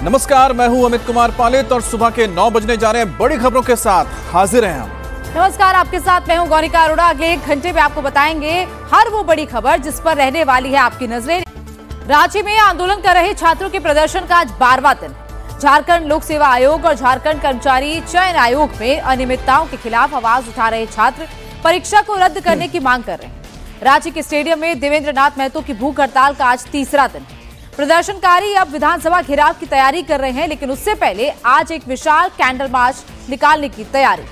नमस्कार, मैं हूं अमित कुमार पालित और सुबह के 9 बजने जा रहे हैं बड़ी खबरों के साथ हाजिर हैं हम। नमस्कार, आपके साथ मैं हूं गौरिका अरोड़ा। अगले 1 घंटे में आपको बताएंगे हर वो बड़ी खबर जिस पर रहने वाली है आपकी नजरें। रांची में आंदोलन कर रहे छात्रों के प्रदर्शन का आज 12वां दिन। झारखंड लोक सेवा आयोग और झारखंड कर्मचारी चयन आयोग में अनियमितताओं के खिलाफ आवाज उठा रहे छात्र परीक्षा को रद्द करने की मांग कर रहे हैं। रांची के स्टेडियम में देवेंद्र नाथ महतो की भूख हड़ताल का आज तीसरा दिन। प्रदर्शनकारी अब विधानसभा घेराव की तैयारी कर रहे हैं, लेकिन उससे पहले आज एक विशाल कैंडल मार्च निकालने की तैयारी।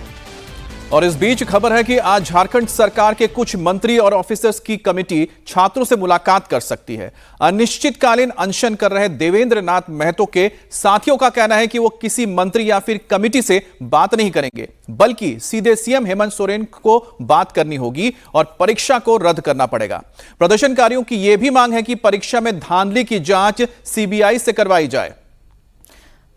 और इस बीच खबर है कि आज झारखंड सरकार के कुछ मंत्री और ऑफिसर्स की कमेटी छात्रों से मुलाकात कर सकती है। अनिश्चितकालीन अनशन कर रहे देवेंद्र नाथ महतो के साथियों का कहना है कि वो किसी मंत्री या फिर कमेटी से बात नहीं करेंगे, बल्कि सीधे सीएम हेमंत सोरेन को बात करनी होगी और परीक्षा को रद्द करना पड़ेगा। प्रदर्शनकारियों की यह भी मांग है कि परीक्षा में धांधली की जांच सीबीआई से करवाई जाए।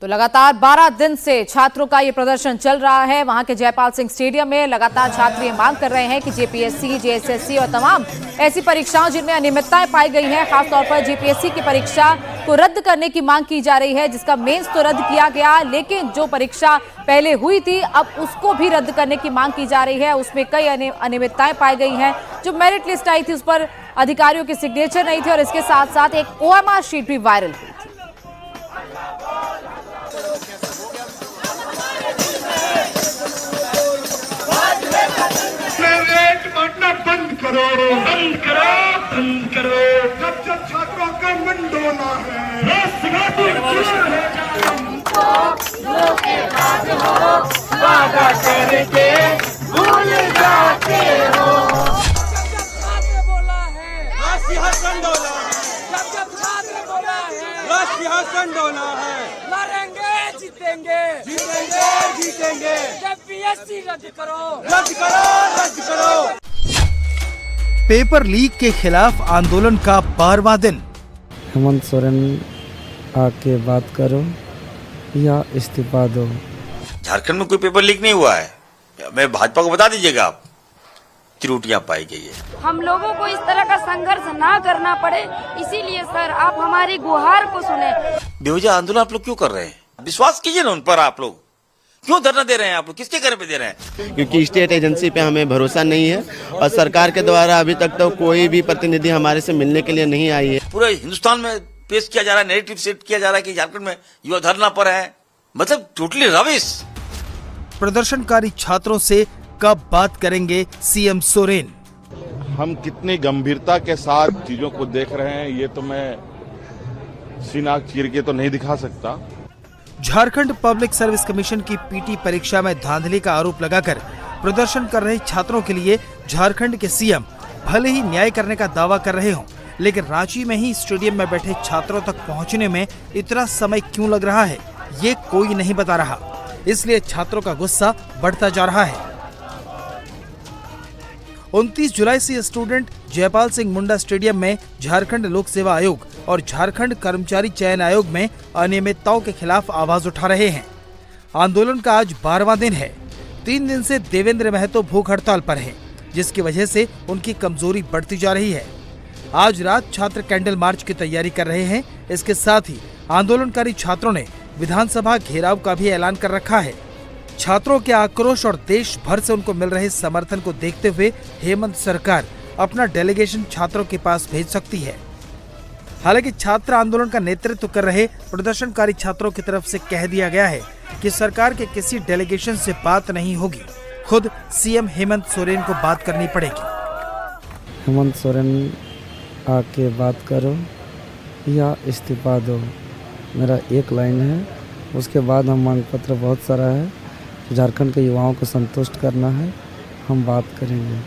तो लगातार 12 दिन से छात्रों का ये प्रदर्शन चल रहा है। वहां के जयपाल सिंह स्टेडियम में लगातार छात्र ये मांग कर रहे हैं कि जेपीएससी, जेएसएससी और तमाम ऐसी परीक्षाओं जिनमें अनियमितताएं पाई गई हैं, खासतौर पर जेपीएससी की परीक्षा को रद्द करने की मांग की जा रही है, जिसका मेंस तो रद्द किया गया, लेकिन जो परीक्षा पहले हुई थी अब उसको भी रद्द करने की मांग की जा रही है। उसमें कई अनियमितताएं पाई गई हैं। जो मेरिट लिस्ट आई थी उस पर अधिकारियों के सिग्नेचर नहीं थे और इसके साथ साथ एक ओएमआर शीट भी वायरल हुई थी। बंद करो, बंद करो, बंद करो। जब छात्रों का मन डोला है, वादा करके भूल जाते हो। छात्र बोला है, सिंहासन डोला है। जब छात्र बोला है, सिंहासन डोला है। लड़ेंगे, जीतेंगे, जीतेंगे, जीतेंगे। जब पीएससी रद्द करो, रद्द करो, रद्द करो। पेपर लीक के खिलाफ आंदोलन का 12वां दिन। हेमंत सोरेन आके बात करो या इस्तीफा दो। झारखंड में कोई पेपर लीक नहीं हुआ है। मैं भाजपा को बता दीजिएगा, आप त्रुटियां पाई गई है। हम लोगों को इस तरह का संघर्ष ना करना पड़े, इसीलिए सर आप हमारी गुहार को सुने। बेवजह आंदोलन आप लोग क्यों कर रहे हैं? विश्वास कीजिए ना उन पर। आप लोग क्यों धरना दे रहे हैं? आप लोग किसके घर पे दे रहे हैं? क्योंकि स्टेट एजेंसी पे हमें भरोसा नहीं है और सरकार के द्वारा अभी तक तो कोई भी प्रतिनिधि हमारे से मिलने के लिए नहीं आई है। पूरे हिंदुस्तान में पेश किया जा रहा है, नैरेटिव सेट किया जा रहा है कि झारखंड में युवा धरना पर है। मतलब टोटली रविश। प्रदर्शनकारी छात्रों से कब बात करेंगे सीएम सोरेन? हम कितनी गंभीरता के साथ चीजों को देख रहे हैं ये तो मैं सीना चीर के तो नहीं दिखा सकता। झारखंड पब्लिक सर्विस कमीशन की पीटी परीक्षा में धांधली का आरोप लगाकर प्रदर्शन कर रहे छात्रों के लिए झारखंड के सीएम भले ही न्याय करने का दावा कर रहे हों, लेकिन रांची में ही स्टेडियम में बैठे छात्रों तक पहुंचने में इतना समय क्यों लग रहा है, ये कोई नहीं बता रहा। इसलिए छात्रों का गुस्सा बढ़ता जा रहा है। 29 जुलाई से स्टूडेंट जयपाल सिंह मुंडा स्टेडियम में झारखंड लोक सेवा आयोग और झारखंड कर्मचारी चयन आयोग में अनियमितताओं के खिलाफ आवाज उठा रहे हैं। आंदोलन का आज 12वां दिन है। 3 दिन से देवेंद्र महतो भूख हड़ताल पर हैं, जिसकी वजह से उनकी कमजोरी बढ़ती जा रही है। आज रात छात्र कैंडल मार्च की तैयारी कर रहे हैं। इसके साथ ही आंदोलनकारी छात्रों ने विधानसभा घेराव का भी ऐलान कर रखा है। छात्रों के आक्रोश और देश भर से उनको मिल रहे समर्थन को देखते हुए हेमंत सरकार अपना डेलीगेशन छात्रों के पास भेज सकती है। हालांकि छात्र आंदोलन का नेतृत्व कर रहे प्रदर्शनकारी छात्रों की तरफ से कह दिया गया है कि सरकार के किसी डेलीगेशन से बात नहीं होगी, खुद सीएम हेमंत सोरेन को बात करनी पड़ेगी। हेमंत सोरेन आके बात करो या इस्तीफा दो, मेरा एक लाइन है। उसके बाद हम मांग पत्र बहुत सारा है, झारखंड के युवाओं को संतुष्ट करना है, हम बात करेंगे।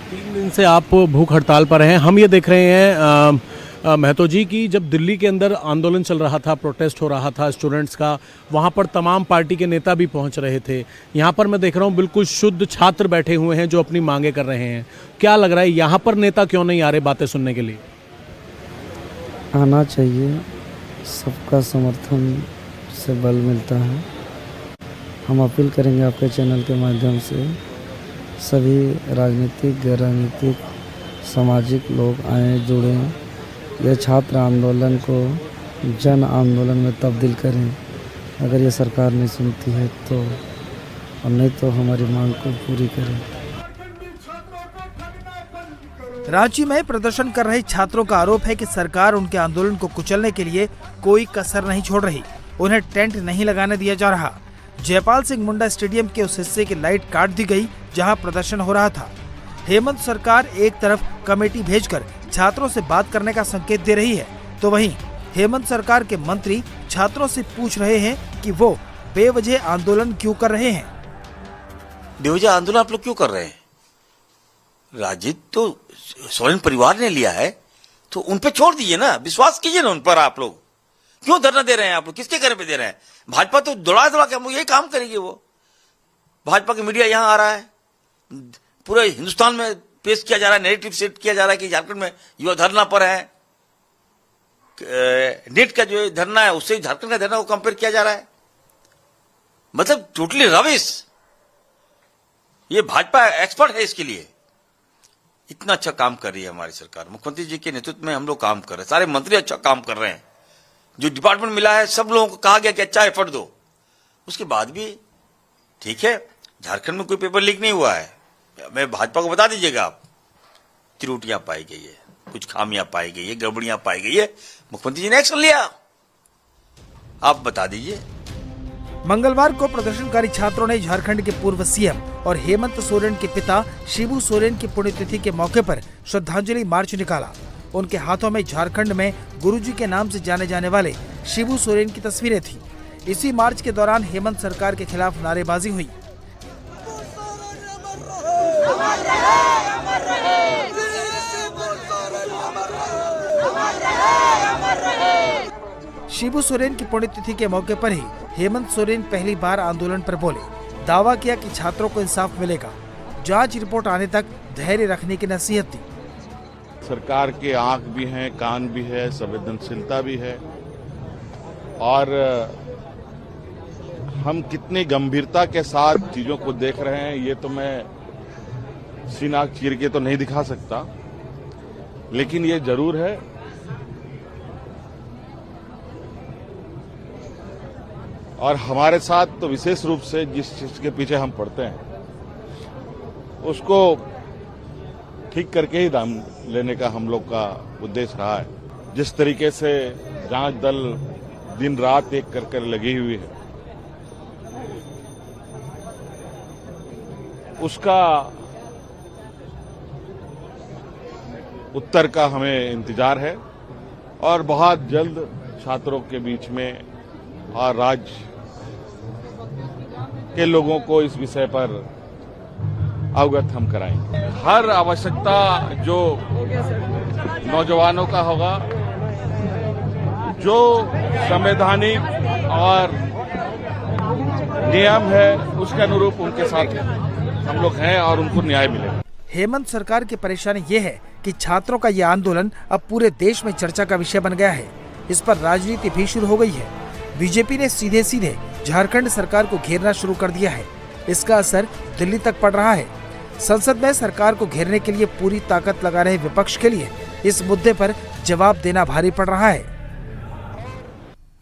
3 दिन से आप भूख हड़ताल पर हैं। हम ये देख रहे हैं महतो जी की जब दिल्ली के अंदर आंदोलन चल रहा था, प्रोटेस्ट हो रहा था स्टूडेंट्स का, वहाँ पर तमाम पार्टी के नेता भी पहुँच रहे थे। यहाँ पर मैं देख रहा हूँ बिल्कुल शुद्ध छात्र बैठे हुए हैं जो अपनी मांगे कर रहे हैं। क्या लग रहा है यहाँ पर नेता क्यों नहीं आ रहे बातें सुनने के लिए? आना चाहिए, सबका समर्थन से बल मिलता है। हम अपील करेंगे आपके चैनल के माध्यम से सभी राजनीतिक, गैर राजनीतिक, सामाजिक लोग आए, जुड़े। ये छात्र आंदोलन को जन आंदोलन में तब्दील करें, अगर ये सरकार नहीं सुनती है तो, और नहीं तो हमारी मांग को पूरी करें। रांची में प्रदर्शन कर रहे छात्रों का आरोप है कि सरकार उनके आंदोलन को कुचलने के लिए कोई कसर नहीं छोड़ रही। उन्हें टेंट नहीं लगाने दिया जा रहा। जयपाल सिंह मुंडा स्टेडियम के उस हिस्से की लाइट काट दी गई जहां प्रदर्शन हो रहा था। हेमंत सरकार एक तरफ कमेटी भेजकर छात्रों से बात करने का संकेत दे रही है, तो वहीं हेमंत सरकार के मंत्री छात्रों से पूछ रहे हैं कि वो बेवजह आंदोलन क्यों कर रहे हैं। बेवजह आंदोलन आप लोग क्यों कर रहे हैं? राजनीति तो सोरेन परिवार ने लिया है, तो उन पे छोड़ दीजिए ना, विश्वास कीजिए ना उन पर। आप लोग क्यों धरना दे रहे हैं? आप लोग किसके घर पे दे रहे हैं? भाजपा तो दौड़ा के हम लोग यही काम करेंगे। वो भाजपा की मीडिया यहाँ आ रहा है, पूरे हिंदुस्तान में पेश किया जा रहा है, नैरेटिव सेट किया जा रहा है कि झारखंड में युवा धरना पर है। नेट का जो धरना है उससे झारखंड का धरना को कंपेयर किया जा रहा है। मतलब टोटली रविश। ये भाजपा एक्सपर्ट है इसके लिए। इतना अच्छा काम कर रही है हमारी सरकार, मुख्यमंत्री जी के नेतृत्व में हम लोग काम कर रहे हैं। सारे मंत्री अच्छा काम कर रहे हैं। जो डिपार्टमेंट मिला है सब लोगों को कहा गया कि अच्छा एफर्ट दो। उसके बाद भी ठीक है, झारखंड में कोई पेपर लीक नहीं हुआ है। मैं भाजपा को बता दीजिएगा आप, त्रुटियां पाई गई है, कुछ खामियां पाई गई है, गड़बड़ियां पाई गई है, मुख्यमंत्री जी ने एक्शन लिया। आप बता दीजिए। मंगलवार को प्रदर्शनकारी छात्रों ने झारखंड के पूर्व सीएम और हेमंत सोरेन के पिता शिबू सोरेन की पुण्यतिथि के मौके पर श्रद्धांजलि मार्च निकाला। उनके हाथों में झारखंड में गुरुजी के नाम से जाने जाने वाले शिबू सोरेन की तस्वीरें थीं। इसी मार्च के दौरान हेमंत सरकार के खिलाफ नारेबाजी हुई। शिबू सोरेन की पुण्यतिथि के मौके पर ही हेमंत सोरेन पहली बार आंदोलन पर बोले। दावा किया कि छात्रों को इंसाफ मिलेगा। जांच रिपोर्ट आने तक धैर्य रखने की नसीहत दी। सरकार के आंख भी हैं, कान भी है, संवेदनशीलता भी है, और हम कितनी गंभीरता के साथ चीजों को देख रहे हैं ये तो मैं सीना चीर के तो नहीं दिखा सकता, लेकिन ये जरूर है और हमारे साथ तो विशेष रूप से जिस चीज के पीछे हम पड़ते हैं उसको ठीक करके ही दाम लेने का हम लोग का उद्देश्य रहा है। जिस तरीके से जांच दल दिन रात एक कर लगी हुई है, उसका उत्तर का हमें इंतजार है और बहुत जल्द छात्रों के बीच में और राज्य के लोगों को इस विषय पर अवगत हम कराएंगे। हर आवश्यकता जो नौजवानों का होगा, जो संवैधानिक और नियम है उसके अनुरूप उनके साथ हम लोग हैं और उनको न्याय मिलेगा। हेमंत सरकार की परेशानी ये है कि छात्रों का ये आंदोलन अब पूरे देश में चर्चा का विषय बन गया है। इस पर राजनीति भी शुरू हो गई है। बीजेपी ने सीधे सीधे झारखंड सरकार को घेरना शुरू कर दिया है। इसका असर दिल्ली तक पड़ रहा है। संसद में सरकार को घेरने के लिए पूरी ताकत लगा रहे विपक्ष के लिए इस मुद्दे पर जवाब देना भारी पड़ रहा है।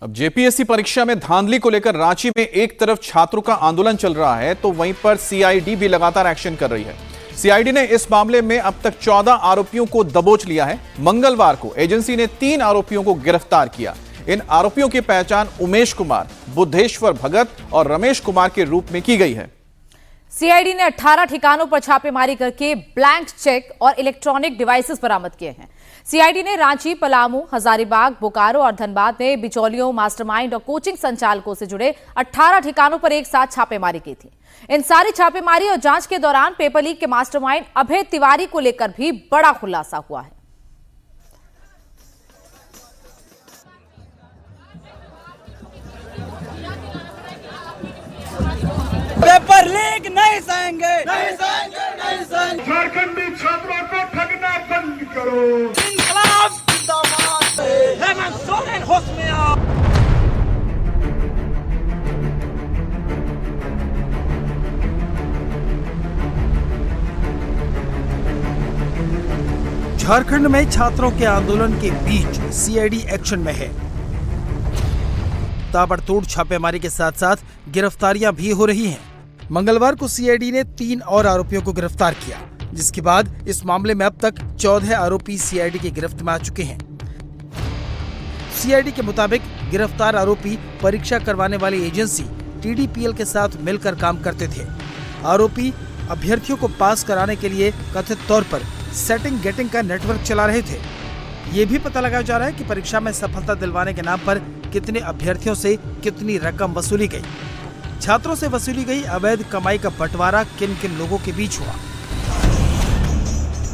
अब जेपीएससी परीक्षा में धांधली को लेकर रांची में एक तरफ छात्रों का आंदोलन चल रहा है तो वहीं पर सीआईडी भी लगातार एक्शन कर रही है। सीआईडी ने इस मामले में अब तक 14 आरोपियों को दबोच लिया है। मंगलवार को एजेंसी ने 3 आरोपियों को गिरफ्तार किया। इन आरोपियों की पहचान उमेश कुमार, बुद्धेश्वर भगत और रमेश कुमार के रूप में की गई है। सीआईडी ने 18 ठिकानों पर छापेमारी करके ब्लैंक चेक और इलेक्ट्रॉनिक डिवाइसेस बरामद किए हैं। सीआईडी ने रांची, पलामू, हजारीबाग, बोकारो और धनबाद में बिचौलियों, मास्टरमाइंड और कोचिंग संचालकों से जुड़े 18 ठिकानों पर एक साथ छापेमारी की थी। इन सारी छापेमारी और जांच के दौरान पेपर लीक के मास्टरमाइंड अभय तिवारी को लेकर भी बड़ा खुलासा हुआ है। पेपर लीक नहीं सहेंगे, नहीं सहेंगे, नहीं सहेंगे। झारखंडी छात्रों को ठगना बंद करो। इंकलाब जिंदाबाद। हेमंत सोरेन होश में आओ। झारखंड में छात्रों के आंदोलन के बीच सीआईडी एक्शन में है। ताबड़तोड़ छापेमारी के साथ साथ गिरफ्तारियां भी हो रही हैं। मंगलवार को सीआईडी ने 3 और आरोपियों को गिरफ्तार किया, जिसके बाद इस मामले में अब तक 14 आरोपी सीआईडी की गिरफ्त में आ चुके हैं। सीआईडी के मुताबिक गिरफ्तार आरोपी परीक्षा करवाने वाली एजेंसी टीडीपीएल के साथ मिलकर काम करते थे। आरोपी अभ्यर्थियों को पास कराने के लिए कथित तौर पर सेटिंग गेटिंग का नेटवर्क चला रहे थे। ये भी पता लगाया जा रहा है कि परीक्षा में सफलता दिलवाने के नाम पर कितने अभ्यर्थियों से कितनी रकम वसूली गई, छात्रों से वसूली गई अवैध कमाई का बंटवारा किन किन लोगों के बीच हुआ।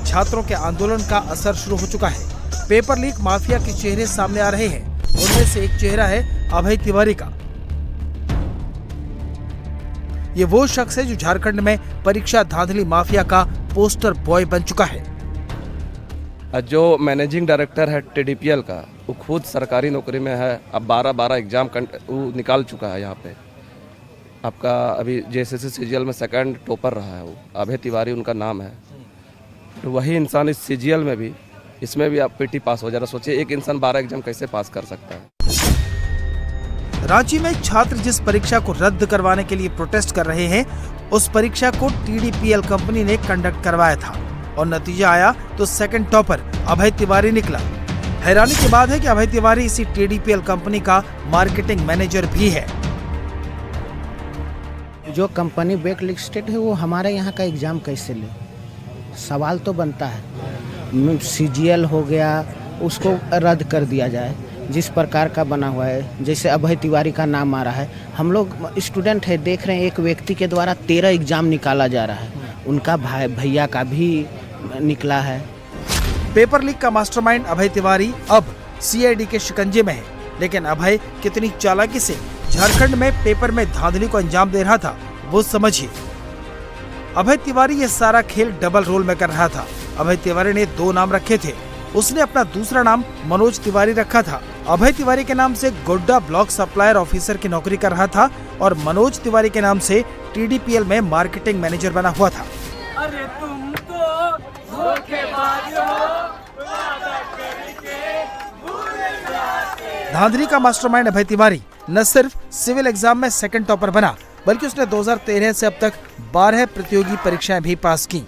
छात्रों के आंदोलन का असर शुरू हो चुका है। पेपर लीक माफिया के चेहरे सामने आ रहे हैं। उनमें से एक चेहरा है अभय तिवारी का। ये वो शख्स है जो झारखंड में परीक्षा धांधली माफिया का पोस्टर बॉय बन चुका है। जो मैनेजिंग डायरेक्टर है टीडीपीएल का, वो खुद सरकारी नौकरी में है। अब 12 एग्जाम वो निकाल चुका है। यहाँ पे आपका अभी जेएसएससी सीजीएल में 2nd टॉपर रहा है। वो अभय तिवारी उनका नाम है। तो वही इंसान इस सीजीएल में भी, इसमें भी आप पीटी पास हो जा रहा। सोचिए एक इंसान 12 एग्जाम कैसे पास कर सकता है। रांची में छात्र जिस परीक्षा को रद्द करवाने के लिए प्रोटेस्ट कर रहे हैं, उस परीक्षा को टीडीपीएल कंपनी ने कंडक्ट करवाया था और नतीजा आया तो 2nd टॉपर अभय तिवारी निकला। हैरानी की बात है कि अभय तिवारी इसी टीडीपीएल कंपनी का मार्केटिंग मैनेजर भी है। जो कंपनी ब्लैक लिस्टेड है वो हमारे यहाँ का एग्जाम कैसे ले? सवाल तो बनता है। सीजीएल हो गया, उसको रद्द कर दिया जाए। जिस प्रकार का बना हुआ है, जैसे अभय तिवारी का नाम आ रहा है, हम लोग स्टूडेंट है, देख रहे हैं एक व्यक्ति के द्वारा 13 एग्जाम निकाला जा रहा है। उनका भैया का भी निकला है। पेपर लीक का मास्टरमाइंड अभय तिवारी अब सीआईडी के शिकंजे में है, लेकिन अभय कितनी चालाकी से झारखंड में पेपर में धांधली को अंजाम दे रहा था, वो समझिए। अभय तिवारी ये सारा खेल डबल रोल में कर रहा था। अभय तिवारी ने 2 नाम रखे थे। उसने अपना दूसरा नाम मनोज तिवारी रखा था। अभय तिवारी के नाम से गोड्डा ब्लॉक सप्लायर ऑफिसर की नौकरी कर रहा था और मनोज तिवारी के नाम से टीडीपीएल में मार्केटिंग मैनेजर बना हुआ था। अरे तुम तो धोखेबाज हो, वादा करके भूल जाते। धांधली का मास्टरमाइंड अभय तिवारी न सिर्फ सिविल एग्जाम में 2nd टॉपर बना, बल्कि उसने 2013 से अब तक 12 प्रतियोगी परीक्षाएं भी पास की।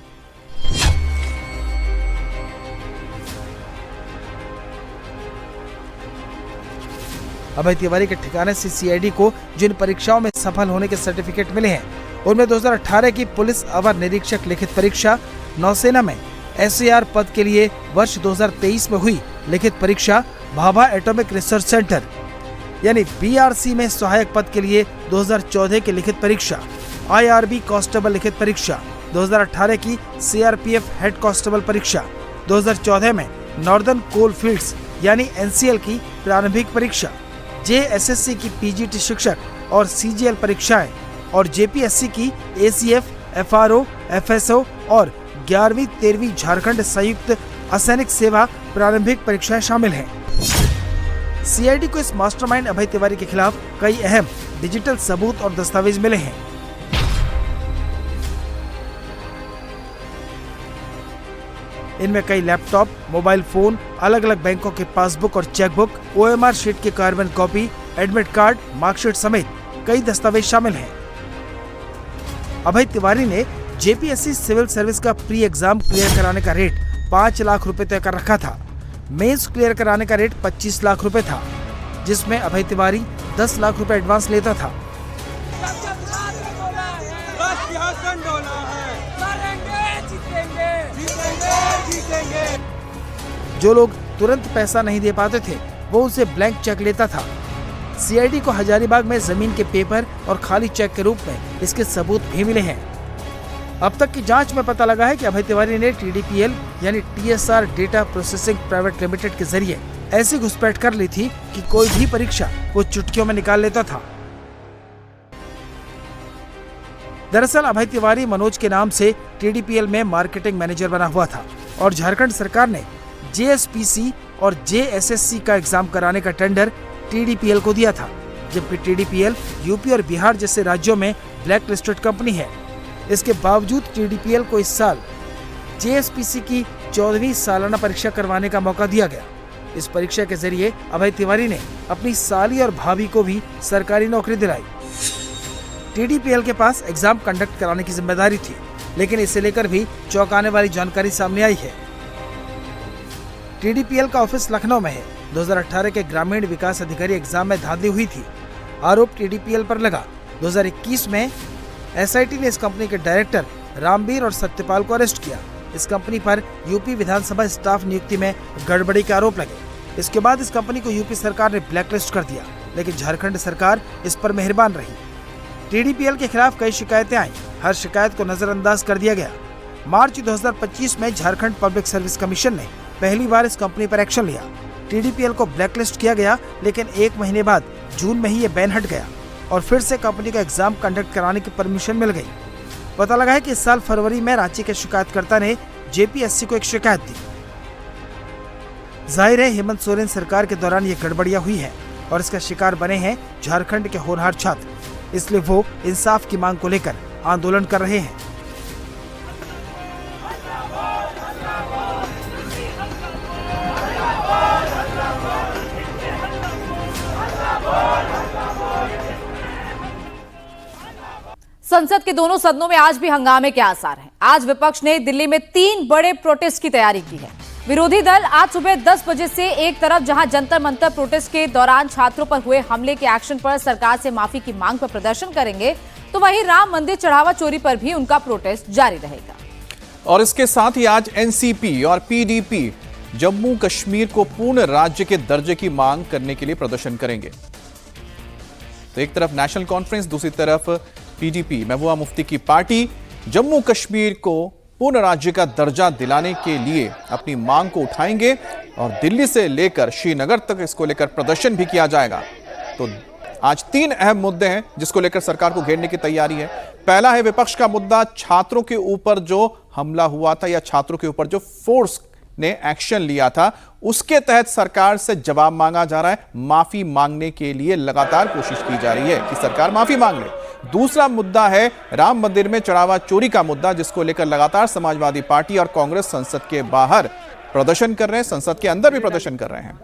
अभय तिवारी के ठिकाने से सीआईडी को जिन परीक्षाओं में सफल होने के सर्टिफिकेट मिले हैं, उनमें 2018 की पुलिस अवर निरीक्षक लिखित परीक्षा, नौसेना में एसएआर पद के लिए वर्ष 2023 में हुई लिखित परीक्षा, भाभा एटॉमिक रिसर्च सेंटर यानी बीआरसी में सहायक पद के लिए 2014 की लिखित परीक्षा, आईआरबी कांस्टेबल लिखित परीक्षा, 2018 की सीआरपीएफ हेड कांस्टेबल परीक्षा, 2014 में नॉर्दर्न कोल फील्ड्स यानी एनसीएल की प्रारंभिक परीक्षा, जेएसएससी की पीजीटी शिक्षक और सीजीएल परीक्षाएं और जेपीएससी की एसीएफ, एफआरओ, एफएसओ और 11वीं 13वीं झारखंड संयुक्त असैनिक सेवा प्रारंभिक परीक्षाएं शामिल हैं। सीआईडी को इस मास्टरमाइंड अभय तिवारी के खिलाफ कई अहम डिजिटल सबूत और दस्तावेज मिले हैं। इनमें कई लैपटॉप, मोबाइल फोन, अलग अलग बैंकों के पासबुक और चेकबुक, ओएमआर शीट की carbon copy, admit card, marksheet समेत कई दस्तावेज शामिल हैं। अभय तिवारी ने जेपीएससी सिविल सर्विस का प्री एग्जाम क्लियर कराने का रेट 5 लाख रुपए तय कर रखा था। मेंस क्लियर कराने का रेट 25 लाख रुपए था, जिसमें अभय तिवारी 10 लाख रुपए एडवांस लेता था। जो लोग तुरंत पैसा नहीं दे पाते थे, वो उसे ब्लैंक चेक लेता था। सीआईडी को हजारीबाग में जमीन के पेपर और खाली चेक के रूप में इसके सबूत भी मिले हैं। अब तक की जांच में पता लगा है कि अभय तिवारी ने टीडीपीएल यानी TSR data processing private limited के जरिए ऐसी घुसपैठ कर ली थी कि कोई भी परीक्षा वो चुटकियों में निकाल लेता था। दरअसल अभय तिवारी मनोज के नाम से टीडीपीएल में मार्केटिंग मैनेजर बना हुआ था और झारखंड सरकार ने जेएसपीसी और जेएसएससी का एग्जाम कराने का टेंडर टीडीपीएल को दिया था, जबकि टीडीपीएल यूपी और बिहार जैसे राज्यों में ब्लैक लिस्टेड कंपनी है। इसके बावजूद टीडीपीएल को इस साल जेएसपीसी की 14वीं सालाना परीक्षा करवाने का मौका दिया गया। इस परीक्षा के जरिए अभय तिवारी ने अपनी साली और भाभी को भी सरकारी नौकरी दिलाई। टीडीपीएल के पास एग्जाम कंडक्ट कराने की जिम्मेदारी थी, लेकिन इसे लेकर भी चौंकाने वाली जानकारी सामने आई है। टीडीपीएल का ऑफिस लखनऊ में है। 2018 के ग्रामीण विकास अधिकारी एग्जाम में धांधली हुई थी। आरोप टीडीपीएल पर लगा। 2021 में एसआईटी ने इस कंपनी के डायरेक्टर रामवीर और सत्यपाल को अरेस्ट किया। इस कंपनी पर यूपी विधानसभा स्टाफ नियुक्ति में गड़बड़ी के आरोप लगे। इसके बाद इस कंपनी को यूपी सरकार ने ब्लैकलिस्ट कर दिया, लेकिन झारखंड सरकार इस पर मेहरबान रही। टीडीपीएल के खिलाफ कई शिकायतें आई, हर शिकायत को नजरअंदाज कर दिया गया। मार्च 2025 में झारखंड पब्लिक सर्विस कमीशन ने पहली बार इस कंपनी पर एक्शन लिया। टीडीपीएल को ब्लैकलिस्ट किया गया, लेकिन 1 महीने बाद जून में ही ये बैन हट गया और फिर से कंपनी को एग्जाम कंडक्ट कराने की परमिशन मिल गई। पता लगा है कि इस साल फरवरी में रांची के शिकायतकर्ता ने जेपीएससी को एक शिकायत दी। जाहिर है हेमंत सोरेन सरकार के दौरान ये गड़बड़ियां हुई है और इसका शिकार बने हैं झारखंड के होनहार छात्र, इसलिए वो इंसाफ की मांग को लेकर आंदोलन कर रहे हैं। संसद के दोनों सदनों में आज भी हंगामे के आसार हैं। आज विपक्ष ने दिल्ली में 3 बड़े प्रोटेस्ट की तैयारी की है। विरोधी दल आज सुबह 10 बजे से एक तरफ जहां जंतर मंतर प्रोटेस्ट के दौरान छात्रों पर हुए हमले के एक्शन पर सरकार से माफी की मांग पर प्रदर्शन करेंगे, तो वहीं राम मंदिर चढ़ावा चोरी पर भी उनका प्रोटेस्ट जारी रहेगा। और इसके साथ ही आज एनसीपी और पीडीपी जम्मू कश्मीर को पूर्ण राज्य के दर्जे की मांग करने के लिए प्रदर्शन करेंगे। तो एक तरफ नेशनल कॉन्फ्रेंस, दूसरी तरफ पीडीपी महबूबा मुफ्ती की पार्टी जम्मू कश्मीर को पूर्ण राज्य का दर्जा दिलाने के लिए अपनी मांग को उठाएंगे और दिल्ली से लेकर श्रीनगर तक इसको लेकर प्रदर्शन भी किया जाएगा। तो आज 3 अहम मुद्दे हैं जिसको लेकर सरकार को घेरने की तैयारी है। पहला है विपक्ष का मुद्दा, छात्रों के ऊपर जो हमला हुआ था या छात्रों के ऊपर जो फोर्स ने एक्शन लिया था, उसके तहत सरकार से जवाब मांगा जा रहा है। माफी मांगने के लिए लगातार कोशिश की जा रही है कि सरकार माफी मांग ले। दूसरा मुद्दा है राम मंदिर में चढ़ावा चोरी का मुद्दा, जिसको लेकर लगातार समाजवादी पार्टी और कांग्रेस संसद के बाहर प्रदर्शन कर रहे हैं, संसद के अंदर भी प्रदर्शन कर रहे हैं।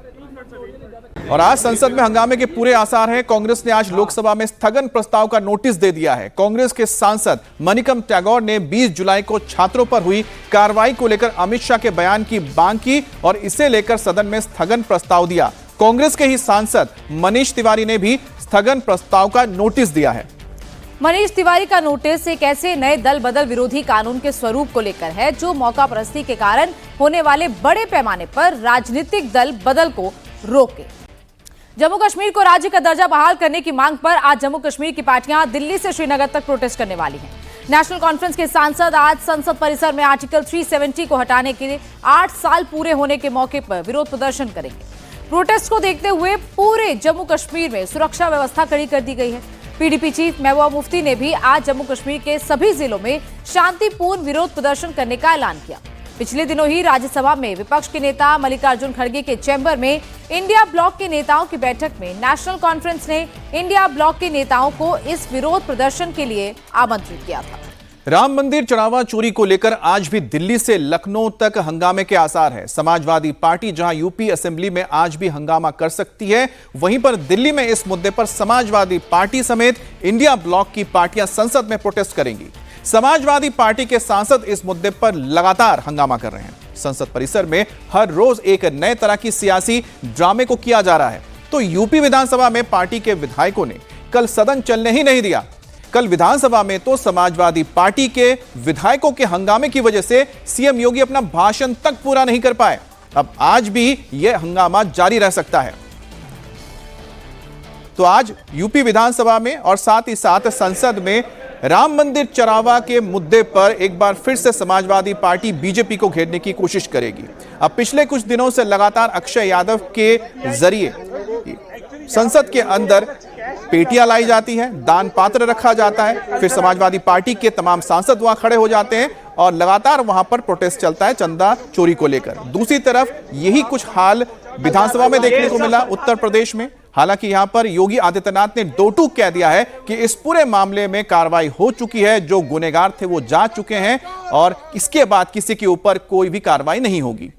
और आज संसद में हंगामे के पूरे आसार हैं। कांग्रेस ने आज लोकसभा में स्थगन प्रस्ताव का नोटिस दे दिया है। कांग्रेस के सांसद मनिकम टैगोर ने 20 जुलाई को छात्रों पर हुई कार्रवाई को लेकर अमित शाह के बयान की मांग की और इसे लेकर सदन में स्थगन प्रस्ताव दिया। कांग्रेस के ही सांसद मनीष तिवारी ने भी स्थगन प्रस्ताव का नोटिस दिया है। मनीष तिवारी का नोटिस एक ऐसे नए दल बदल विरोधी कानून के स्वरूप को लेकर है जो मौका परस्ती के कारण होने वाले बड़े पैमाने पर राजनीतिक दल बदल को रोके। जम्मू कश्मीर को राज्य का दर्जा बहाल करने की मांग पर आज जम्मू कश्मीर की पार्टियां दिल्ली से श्रीनगर तक प्रोटेस्ट करने वाली हैं। नेशनल कॉन्फ्रेंस के सांसद आज संसद परिसर में आर्टिकल 370 को हटाने के 8 साल पूरे होने के मौके पर विरोध प्रदर्शन करेंगे। प्रोटेस्ट को देखते हुए पूरे जम्मू कश्मीर में सुरक्षा व्यवस्था कड़ी कर दी गई है। पीडीपी चीफ महबूबा मुफ्ती ने भी आज जम्मू कश्मीर के सभी जिलों में शांतिपूर्ण विरोध प्रदर्शन करने का ऐलान किया। पिछले दिनों ही राज्यसभा में विपक्ष के नेता मल्लिकार्जुन खड़गे के चैम्बर में इंडिया ब्लॉक के नेताओं की बैठक में नेशनल कॉन्फ्रेंस ने इंडिया ब्लॉक के नेताओं को इस विरोध प्रदर्शन के लिए आमंत्रित किया था। राम मंदिर चढ़ावा चोरी को लेकर आज भी दिल्ली से लखनऊ तक हंगामे के आसार है। समाजवादी पार्टी जहां यूपी असेंबली में आज भी हंगामा कर सकती है, वहीं पर दिल्ली में इस मुद्दे पर समाजवादी पार्टी समेत इंडिया ब्लॉक की पार्टियां संसद में प्रोटेस्ट करेंगी। समाजवादी पार्टी के सांसद इस मुद्दे पर लगातार हंगामा कर रहे हैं। संसद परिसर में हर रोज एक नए तरह की सियासी ड्रामे को किया जा रहा है। तो यूपी विधानसभा में पार्टी के विधायकों ने कल सदन चलने ही नहीं दिया। कल विधानसभा में तो समाजवादी पार्टी के विधायकों के हंगामे की वजह से सीएम योगी अपना भाषण तक पूरा नहीं कर पाए। अब आज भी यह हंगामा जारी रह सकता है। तो आज यूपी विधानसभा में और साथ ही साथ संसद में राम मंदिर चढ़ावा के मुद्दे पर एक बार फिर से समाजवादी पार्टी बीजेपी को घेरने की कोशिश करेगी। अब पिछले कुछ दिनों से लगातार अक्षय यादव के जरिए संसद के अंदर पेटियां लाई जाती है, दान पात्र रखा जाता है, फिर समाजवादी पार्टी के तमाम सांसद वहां खड़े हो जाते हैं और लगातार वहां पर प्रोटेस्ट चलता है चंदा चोरी को लेकर। दूसरी तरफ यही कुछ हाल विधानसभा में देखने को मिला उत्तर प्रदेश में। हालांकि यहां पर योगी आदित्यनाथ ने दो टूक कह दिया है कि इस पूरे मामले में कार्रवाई हो चुकी है, जो गुनहगार थे वो जा चुके हैं और इसके बाद किसी के ऊपर कोई भी कार्रवाई नहीं होगी।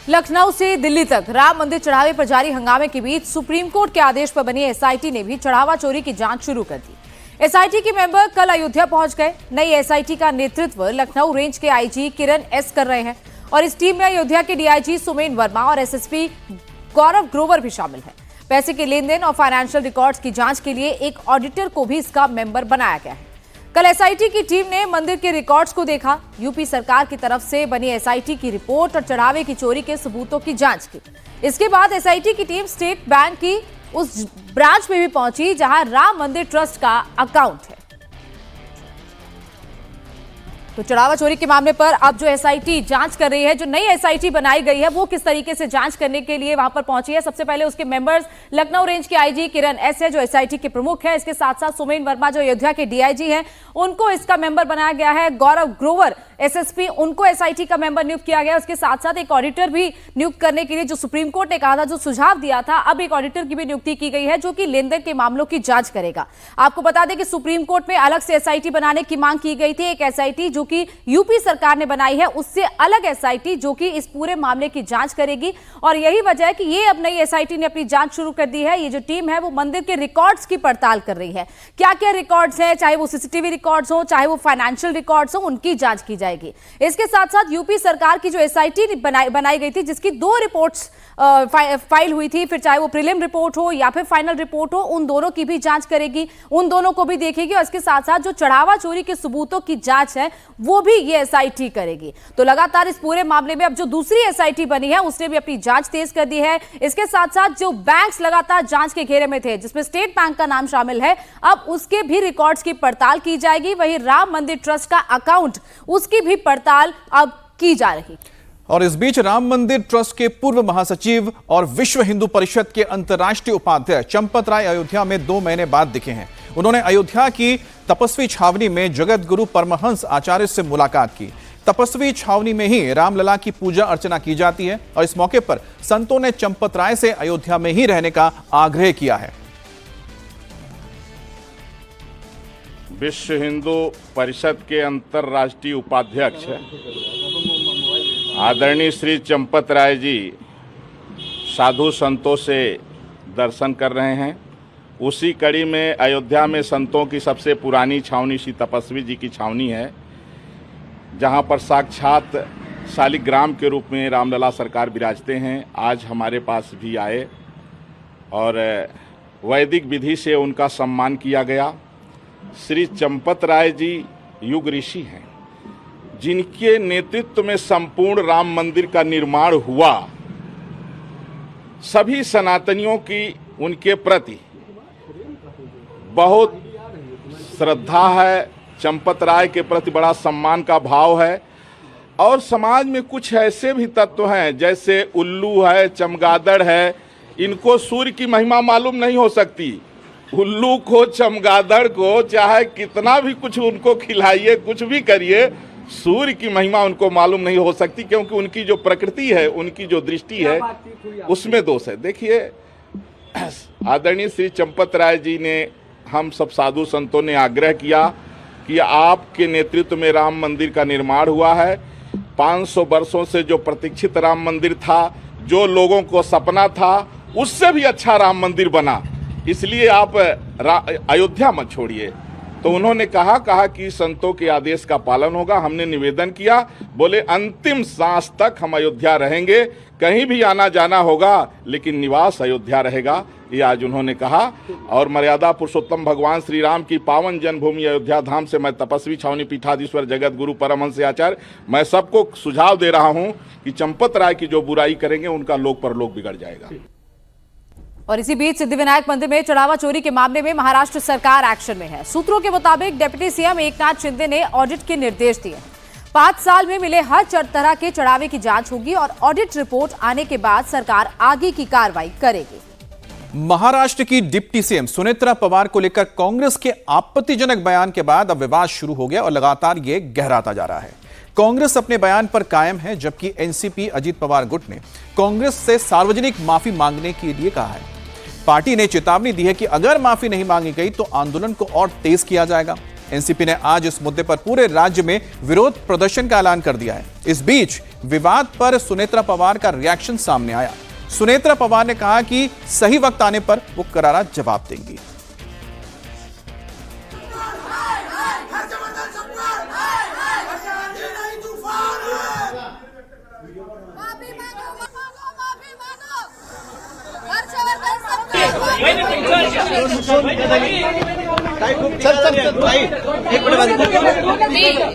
लखनऊ से दिल्ली तक राम मंदिर चढ़ावे पर जारी हंगामे के बीच सुप्रीम कोर्ट के आदेश पर बनी एसआईटी ने भी चढ़ावा चोरी की जांच शुरू कर दी। एसआईटी के मेंबर कल अयोध्या पहुंच गए। नई एसआईटी का नेतृत्व लखनऊ रेंज के आईजी किरण एस कर रहे हैं और इस टीम में अयोध्या के डीआईजी सुमेन वर्मा और एसएसपी गौरव ग्रोवर भी शामिल है। पैसे के लेन देन और फाइनेंशियल रिकॉर्ड्स की जांच के लिए एक ऑडिटर को भी इसका मेंबर बनाया गया है। कल एसआईटी की टीम ने मंदिर के रिकॉर्ड्स को देखा। यूपी सरकार की तरफ से बनी एसआईटी की रिपोर्ट और चढ़ावे की चोरी के सबूतों की जांच की। इसके बाद एसआईटी की टीम स्टेट बैंक की उस ब्रांच में भी पहुंची जहां राम मंदिर ट्रस्ट का अकाउंट है। तो चढ़ावा चोरी के मामले पर अब जो एसआईटी जांच कर रही है, जो नई एसआईटी बनाई गई है, वो किस तरीके से जांच करने के लिए वहां पर पहुंची है। सबसे पहले उसके मेंबर्स लखनऊ रेंज के आईजी किरण एस है जो एसआईटी के प्रमुख है। इसके साथ साथ सुमेन वर्मा जो अयोध्या के डीआईजी हैं, उनको इसका मेंबर बनाया गया है। गौरव ग्रोवर एसएसपी, उनको एसआईटी का मेंबर नियुक्त किया गया। उसके साथ साथ एक ऑडिटर भी नियुक्त करने के लिए जो सुप्रीम कोर्ट ने कहा था, जो सुझाव दिया था, अब एक ऑडिटर की भी नियुक्ति की गई है जो कि लेन देन के मामलों की जांच करेगा। आपको बता दें कि सुप्रीम कोर्ट में अलग से एसआईटी बनाने की मांग की गई थी। एक एसआईटी जो कि यूपी सरकार ने बनाई है, उससे अलग एसआईटी जो कि इस पूरे मामले की जांच करेगी। और यही वजह है कि ये अब नई एसआईटी ने अपनी जांच शुरू कर दी है। ये जो टीम है वो मंदिर के रिकॉर्ड्स की पड़ताल कर रही है। क्या क्या रिकॉर्ड्स हैं, चाहे वो सीसीटीवी रिकॉर्ड्स हो, चाहे वो फाइनेंशियल रिकॉर्ड्स हो, उनकी जांच की जाएगी। इसके साथ साथ यूपी सरकार की जो एसआईटी बनाई गई थी, जिसकी 2 रिपोर्ट्स फाइल हुई थी, फिर चाहे वो प्रीलिम रिपोर्ट हो या फिर फाइनल रिपोर्ट हो, उन दोनों की भी जांच करेगी, उन दोनों को भी देखेगी। और इसके साथ साथ जो चढ़ावा चोरी के सबूतों की जांच है वो भी ये एसआईटी करेगी। तो लगातार इस पूरे मामले में अब जो दूसरी एसआईटी बनी है उसने भी अपनी जांच तेज कर दी है। इसके साथ साथ जो बैंक्स लगातार जांच के घेरे में थे, जिसमें स्टेट बैंक का नाम शामिल है, अब उसके भी रिकॉर्ड्स की पड़ताल की जाएगी। वहीं राम मंदिर ट्रस्ट का अकाउंट, उसकी भी पड़ताल अब की जा रही। और इस बीच राम मंदिर ट्रस्ट के पूर्व महासचिव और विश्व हिंदू परिषद के अंतर्राष्ट्रीय उपाध्यक्ष चंपत राय अयोध्या में 2 महीने बाद दिखे हैं। उन्होंने अयोध्या की तपस्वी छावनी में जगत गुरु परमहंस आचार्य से मुलाकात की। तपस्वी छावनी में ही रामलला की पूजा अर्चना की जाती है और इस मौके पर संतों ने चंपत राय से अयोध्या में ही रहने का आग्रह किया है। विश्व हिंदू परिषद के अंतर्राष्ट्रीय उपाध्यक्ष आदरणीय श्री चंपत राय जी साधु संतों से दर्शन कर रहे हैं। उसी कड़ी में अयोध्या में संतों की सबसे पुरानी छावनी श्री तपस्वी जी की छावनी है, जहां पर साक्षात शालिग्राम के रूप में रामलला सरकार विराजते हैं। आज हमारे पास भी आए और वैदिक विधि से उनका सम्मान किया गया। श्री चंपत राय जी युग ऋषि हैं, जिनके नेतृत्व में संपूर्ण राम मंदिर का निर्माण हुआ। सभी सनातनियों की उनके प्रति बहुत श्रद्धा है, चंपत राय के प्रति बड़ा सम्मान का भाव है। और समाज में कुछ ऐसे भी तत्व हैं, जैसे उल्लू है, चमगादड़ है, इनको सूर्य की महिमा मालूम नहीं हो सकती। उल्लू को, चमगादड़ को चाहे कितना भी कुछ उनको खिलाइए, कुछ भी करिए, सूर्य की महिमा उनको मालूम नहीं हो सकती, क्योंकि उनकी जो प्रकृति है, उनकी जो दृष्टि है, उसमें दोष है। देखिए, आदरणीय श्री चंपत राय जी ने, हम सब साधु संतों ने आग्रह किया कि आपके नेतृत्व में राम मंदिर का निर्माण हुआ है। 500 वर्षों से जो प्रतीक्षित राम मंदिर था, जो लोगों को सपना था, उससे भी अच्छा राम मंदिर बना, इसलिए आप अयोध्या मत छोड़िए। तो उन्होंने कहा कि संतों के आदेश का पालन होगा। हमने निवेदन किया, बोले अंतिम सांस तक हम अयोध्या रहेंगे, कहीं भी आना जाना होगा लेकिन निवास अयोध्या रहेगा, ये आज उन्होंने कहा। और मर्यादा पुरुषोत्तम भगवान श्री राम की पावन जन्मभूमि अयोध्या धाम से मैं तपस्वी छावनी पीठाधीश्वर जगत गुरु परमहंस आचार्य, मैं सबको सुझाव दे रहा हूं कि चंपत राय की जो बुराई करेंगे उनका लोक परलोक बिगड़ जाएगा। और इसी बीच सिद्धिविनायक मंदिर में चढ़ावा चोरी के मामले में महाराष्ट्र सरकार एक्शन में है। सूत्रों के मुताबिक डिप्टी सीएम एकनाथ शिंदे ने ऑडिट के निर्देश दिए। 5 साल में मिले हर तरह के चढ़ावे की जांच होगी और ऑडिट रिपोर्ट आने के बाद सरकार आगे की कार्रवाई करेगी। महाराष्ट्र की डिप्टी सीएम सुनेत्रा पवार को लेकर कांग्रेस के आपत्तिजनक बयान के बाद अब विवाद शुरू हो गया और लगातार ये गहराता जा रहा है। कांग्रेस अपने बयान पर कायम है, जबकि एनसीपी अजित पवार गुट ने कांग्रेस से सार्वजनिक माफी मांगने के लिए कहा है। पार्टी ने चेतावनी दी है कि अगर माफी नहीं मांगी गई तो आंदोलन को और तेज किया जाएगा। एनसीपी ने आज इस मुद्दे पर पूरे राज्य में विरोध प्रदर्शन का ऐलान कर दिया है। इस बीच विवाद पर सुनेत्रा पवार का रिएक्शन सामने आया। सुनेत्रा पवार ने कहा कि सही वक्त आने पर वो करारा जवाब देंगी।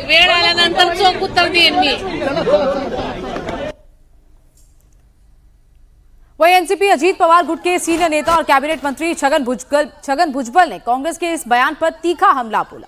वेळ आल्यानंतर चोख उत्तर देईन मी। वहीं एनसीपी अजीत पवार गुट के सीनियर नेता और कैबिनेट मंत्री छगन भुजबल ने कांग्रेस के इस बयान पर तीखा हमला बोला।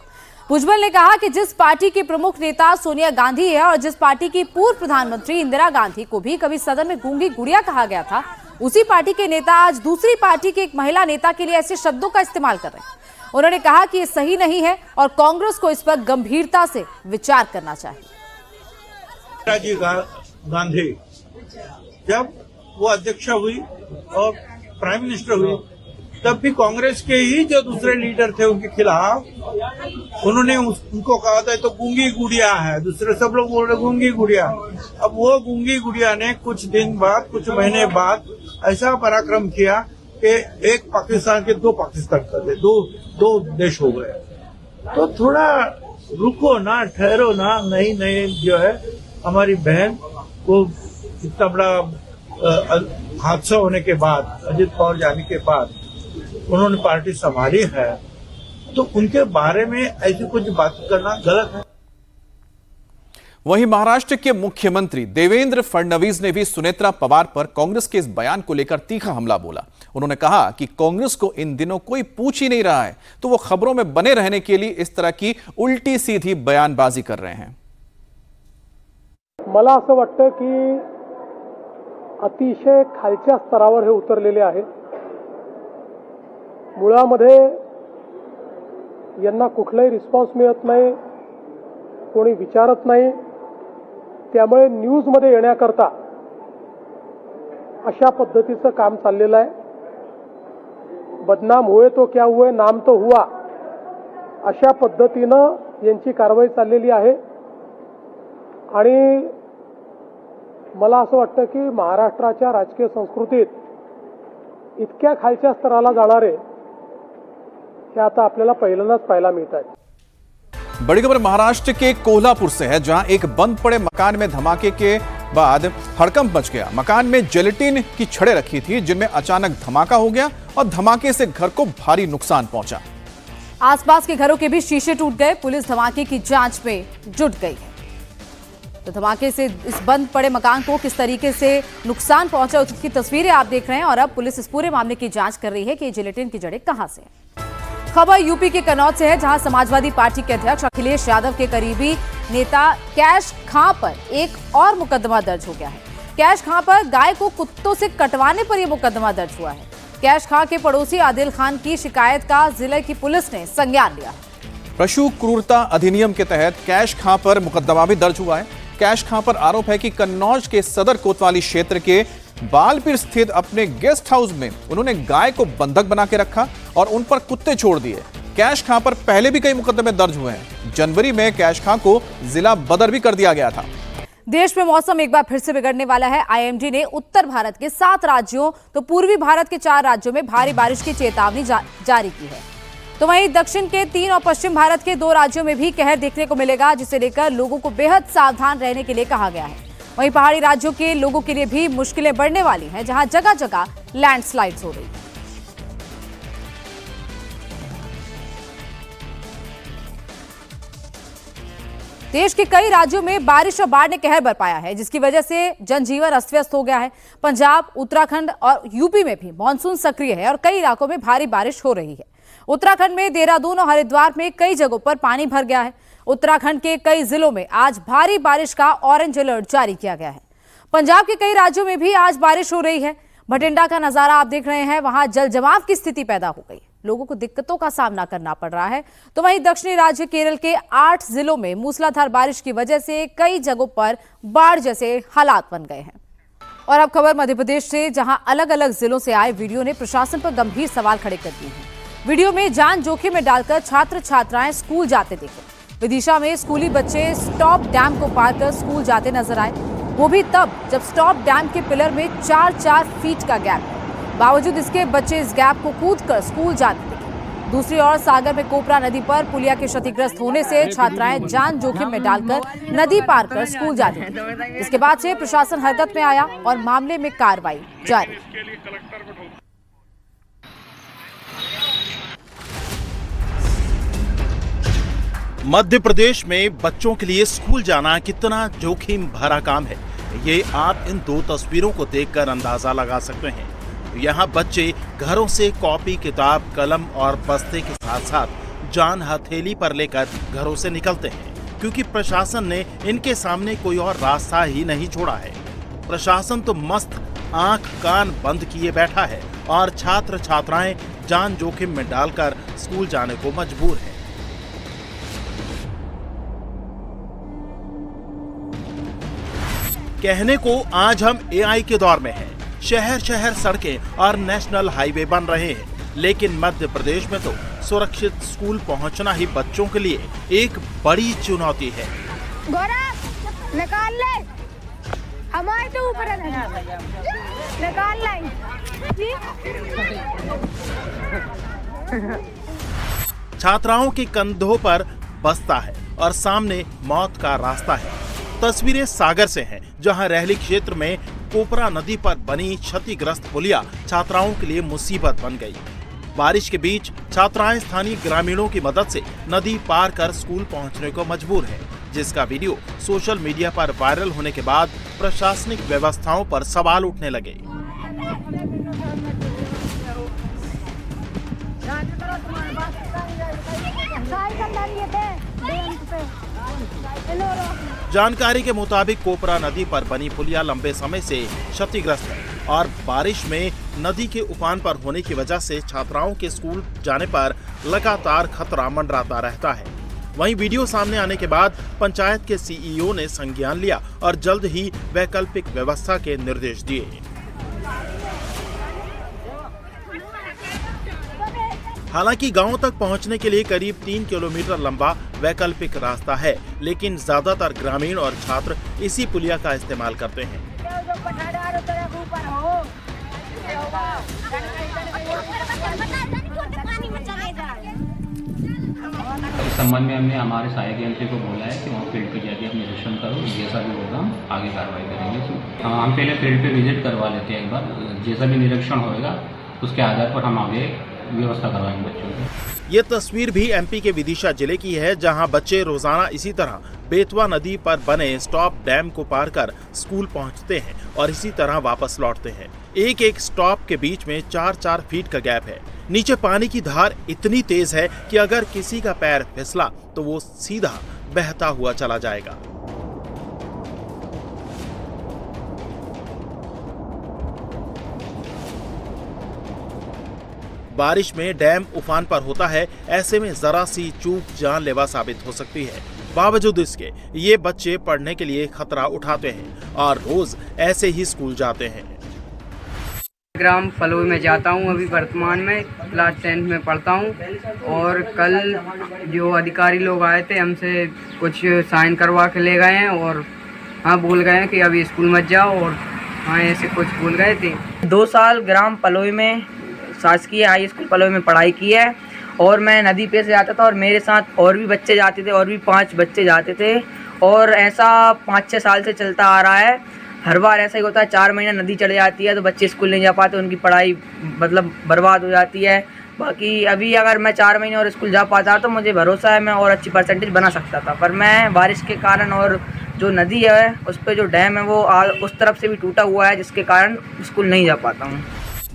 भुजबल ने कहा कि जिस पार्टी की प्रमुख नेता सोनिया गांधी है और जिस पार्टी की पूर्व प्रधानमंत्री इंदिरा गांधी को भी कभी सदन में गूंगी गुड़िया कहा गया था, उसी पार्टी के नेता आज दूसरी पार्टी के एक महिला नेता के लिए ऐसे शब्दों का इस्तेमाल कर रहे हैं। उन्होंने कहा कि ये सही नहीं है और कांग्रेस को इस पर गंभीरता से विचार करना चाहिए। राजीव गांधी जब वो अध्यक्ष हुई और प्राइम मिनिस्टर हुई, तब भी कांग्रेस के ही जो दूसरे लीडर थे उनके खिलाफ उन्होंने उनको कहा था तो गूंगी गुड़िया है, दूसरे सब लोग बोल रहे गूंगी गुड़िया। अब वो गूंगी गुड़िया ने कुछ दिन बाद, कुछ महीने बाद ऐसा पराक्रम किया कि एक पाकिस्तान के दो पाकिस्तान कर दे, दो देश हो गए। तो थोड़ा रुको ना, ठहरो ना। नहीं जो है हमारी बहन को इतना बड़ा हादसा होने के बाद, अजित पवार जाने के बाद उन्होंने पार्टी संभाली है, तो उनके बारे में ऐसी कुछ बात करना गलत है। वहीं महाराष्ट्र के मुख्यमंत्री देवेंद्र फडणवीस ने भी सुनेत्रा पवार पर कांग्रेस के इस बयान को लेकर तीखा हमला बोला। उन्होंने कहा कि कांग्रेस को इन दिनों कोई पूछ ही नहीं रहा है, तो वो खबरों में बने रहने के लिए इस तरह की उल्टी सीधी बयानबाजी कर रहे हैं। मला असं वाटतं की अतिशय खालच्या स्तरावर हे उतरलेले आहे। मुळामध्ये यांना कुठलाही रिस्पॉन्स मिळत नाही, कोणी विचारत नाही, त्यामुळे न्यूजमध्ये येण्याकरता अशा पद्धतीचं काम चाललेलं आहे। बदनाम हुए तो क्या हुए, नाम तो हुआ, अशा पद्धतीनं यांची कारवाई चाललेली आहे। आणि मला असं वाटतं की महाराष्ट्राच्या राजकीय संस्कृतीत इतक्या खालच्या स्तराला जाणारे हे आता आपल्याला पहिल्यांदाच पाहायला मिळत आहेत। बड़ी खबर महाराष्ट्र के कोल्हापुर से है, जहां एक बंद पड़े मकान में धमाके के बाद हड़कंप मच गया। मकान में जिलेटिन की छड़ें रखी थी, जिनमें अचानक धमाका हो गया और धमाके से घर को भारी नुकसान पहुंचा। आसपास के घरों के भी शीशे टूट गए। पुलिस धमाके की जांच में जुट गई है। तो धमाके से इस बंद पड़े मकान को किस तरीके से नुकसान पहुंचा, उसकी तस्वीरें आप देख रहे हैं। और अब पुलिस इस पूरे मामले की जांच कर रही है कि जिलेटिन की जड़ें कहां से हैं। खबर यूपी के कन्नौज से है, जहां समाजवादी पार्टी के अध्यक्ष अखिलेश यादव के करीबी नेता कैश खां पर एक और मुकदमा दर्ज हो गया है। कैश खां पर गाय को कुत्तों से कटवाने पर यह मुकदमा दर्ज हुआ है। कैश खां के पड़ोसी आदिल खान की शिकायत का जिले की पुलिस ने संज्ञान लिया। पशु क्रूरता अधिनियम के तहत कैश खां पर मुकदमा भी दर्ज हुआ है। कैश खां पर आरोप है कि कन्नौज के सदर कोतवाली क्षेत्र के बालपीर स्थित अपने गेस्ट हाउस में उन्होंने गाय को बंधक बना के रखा और उन पर कुत्ते छोड़ दिए। कैश खां पर पहले भी कई मुकदमे दर्ज हुए हैं। जनवरी में कैश खां को जिला बदर भी कर दिया गया था। देश में मौसम एक बार फिर से बिगड़ने वाला है। आईएमडी ने उत्तर भारत के 7 राज्यों तो पूर्वी भारत के 4 राज्यों में भारी बारिश की चेतावनी जारी की है। तो वहीं दक्षिण के 3 और पश्चिम भारत के 2 राज्यों में भी कहर देखने को मिलेगा, जिसे लेकर लोगों को बेहद सावधान रहने के लिए कहा गया है। वहीं पहाड़ी राज्यों के लोगों के लिए भी मुश्किलें बढ़ने वाली हैं, जहां जगह जगह लैंडस्लाइड्स हो रही है। देश के कई राज्यों में बारिश और बाढ़ ने कहर बरपाया है, जिसकी वजह से जनजीवन अस्त व्यस्त हो गया है। पंजाब, उत्तराखंड और यूपी में भी मानसून सक्रिय है और कई इलाकों में भारी बारिश हो रही है। उत्तराखंड में देहरादून और हरिद्वार में कई जगहों पर पानी भर गया है। उत्तराखंड के कई जिलों में आज भारी बारिश का ऑरेंज अलर्ट जारी किया गया है। पंजाब के कई राज्यों में भी आज बारिश हो रही है। भटिंडा का नजारा आप देख रहे हैं, वहां जल जमाव की स्थिति पैदा हो गई, लोगों को दिक्कतों का सामना करना पड़ रहा है। तो वहीं दक्षिणी राज्य केरल के 8 जिलों में मूसलाधार बारिश की वजह से कई जगहों पर बाढ़ जैसे हालात बन गए हैं। और अब खबर मध्य प्रदेश से, जहां अलग अलग जिलों से आए वीडियो ने प्रशासन पर गंभीर सवाल खड़े कर दिए हैं। वीडियो में जान जोखिम में डालकर छात्र छात्राएं स्कूल जाते देखे। विदिशा में स्कूली बच्चे स्टॉप डैम को पार कर स्कूल जाते नजर आए। वो भी तब जब स्टॉप डैम के पिलर में 4-4 फीट का गैप है। बावजूद इसके बच्चे इस गैप को कूदकर स्कूल जाते थे। दूसरी ओर सागर में कोपरा नदी पर पुलिया के क्षतिग्रस्त होने से छात्राएं जान जोखिम में डालकर नदी पार कर स्कूल जाती थीं। इसके बाद से प्रशासन हरकत में आया और मामले में कार्रवाई जारी। मध्य प्रदेश में बच्चों के लिए स्कूल जाना कितना जोखिम भरा काम है, ये आप इन दो तस्वीरों को देखकर अंदाजा लगा सकते हैं। यहाँ बच्चे घरों से कॉपी, किताब, कलम और बस्ते के साथ साथ जान हथेली पर लेकर घरों से निकलते हैं, क्योंकि प्रशासन ने इनके सामने कोई और रास्ता ही नहीं छोड़ा है। प्रशासन तो मस्त आंख कान बंद किए बैठा है और छात्र छात्राएं जान जोखिम में डालकर स्कूल जाने को मजबूर हैं। कहने को आज हम एआई के दौर में हैं। शहर शहर सड़कें और नेशनल हाईवे बन रहे हैं, लेकिन मध्य प्रदेश में तो सुरक्षित स्कूल पहुंचना ही बच्चों के लिए एक बड़ी चुनौती है। निकाल ले, हमारे तो ऊपर है, निकाल लाई। छात्राओं के कंधों पर बस्ता है और सामने मौत का रास्ता है। तस्वीरें सागर से हैं, जहां रहली क्षेत्र में कोपरा नदी पर बनी क्षतिग्रस्त पुलिया छात्राओं के लिए मुसीबत बन गई। बारिश के बीच छात्राएं स्थानीय ग्रामीणों की मदद से नदी पार कर स्कूल पहुंचने को मजबूर हैं, जिसका वीडियो सोशल मीडिया पर वायरल होने के बाद प्रशासनिक व्यवस्थाओं पर सवाल उठने लगे। जानकारी के मुताबिक कोपरा नदी पर बनी पुलिया लंबे समय से क्षतिग्रस्त है और बारिश में नदी के उफान पर होने की वजह से छात्राओं के स्कूल जाने पर लगातार खतरा मंडराता रहता है। वहीं वीडियो सामने आने के बाद पंचायत के सीईओ ने संज्ञान लिया और जल्द ही वैकल्पिक व्यवस्था के निर्देश दिए। हालांकि गांव तक पहुंचने के लिए करीब 3 किलोमीटर लंबा वैकल्पिक रास्ता है, लेकिन ज्यादातर ग्रामीण और छात्र इसी पुलिया का इस्तेमाल करते हैं। इस संबंध में हमने हमारे सहायक यंत्री को बोला है कि वहाँ फील्ड पे जाके आप निरीक्षण करो, जैसा भी होगा हम आगे कार्रवाई करेंगे। हम पहले फील्ड पे विजिट करवा लेते हैं एक बार, जैसा भी निरीक्षण होगा उसके आधार पर हम आगे व्यवस्था करवाएंगे बच्चों की। ये तस्वीर भी एमपी के विदिशा जिले की है, जहां बच्चे रोजाना इसी तरह बेतवा नदी पर बने स्टॉप डैम को पार कर स्कूल पहुंचते हैं और इसी तरह वापस लौटते हैं। एक एक स्टॉप के बीच में 4-4 फीट का गैप है। नीचे पानी की धार इतनी तेज है कि अगर किसी का पैर फिसला तो वो सीधा बहता हुआ चला जाएगा। बारिश में डैम उफान पर होता है, ऐसे में जरा सी चूक जानलेवा साबित हो सकती है। बावजूद इसके ये बच्चे पढ़ने के लिए खतरा उठाते हैं और रोज ऐसे ही स्कूल जाते हैं। ग्राम फलोई में जाता हूँ, अभी वर्तमान में क्लास 10 में पढ़ता हूँ। और कल जो अधिकारी लोग आए थे हमसे कुछ साइन करवा के ले गए हैं और हाँ बोल गए हैं कि अभी स्कूल मत जाओ, और हाँ ऐसे कुछ बोल गए थे। 2 साल ग्राम फलोई में शासकीय हाई स्कूल फलोई में पढ़ाई की है और मैं नदी पे से जाता था और मेरे साथ और भी बच्चे जाते थे और भी 5 बच्चे जाते थे और ऐसा 5-6 साल से चलता आ रहा है। हर बार ऐसा ही होता है, 4 महीना नदी चढ़ जाती है तो बच्चे स्कूल नहीं जा पाते, उनकी पढ़ाई मतलब बर्बाद हो जाती है। बाकी अभी अगर मैं 4 महीने और स्कूल जा पाता तो मुझे भरोसा है मैं और अच्छी परसेंटेज बना सकता था, पर मैं बारिश के कारण और जो नदी है उस पर जो डैम है वो उस तरफ से भी टूटा हुआ है, जिसके कारण स्कूल नहीं जा पाता हूँ।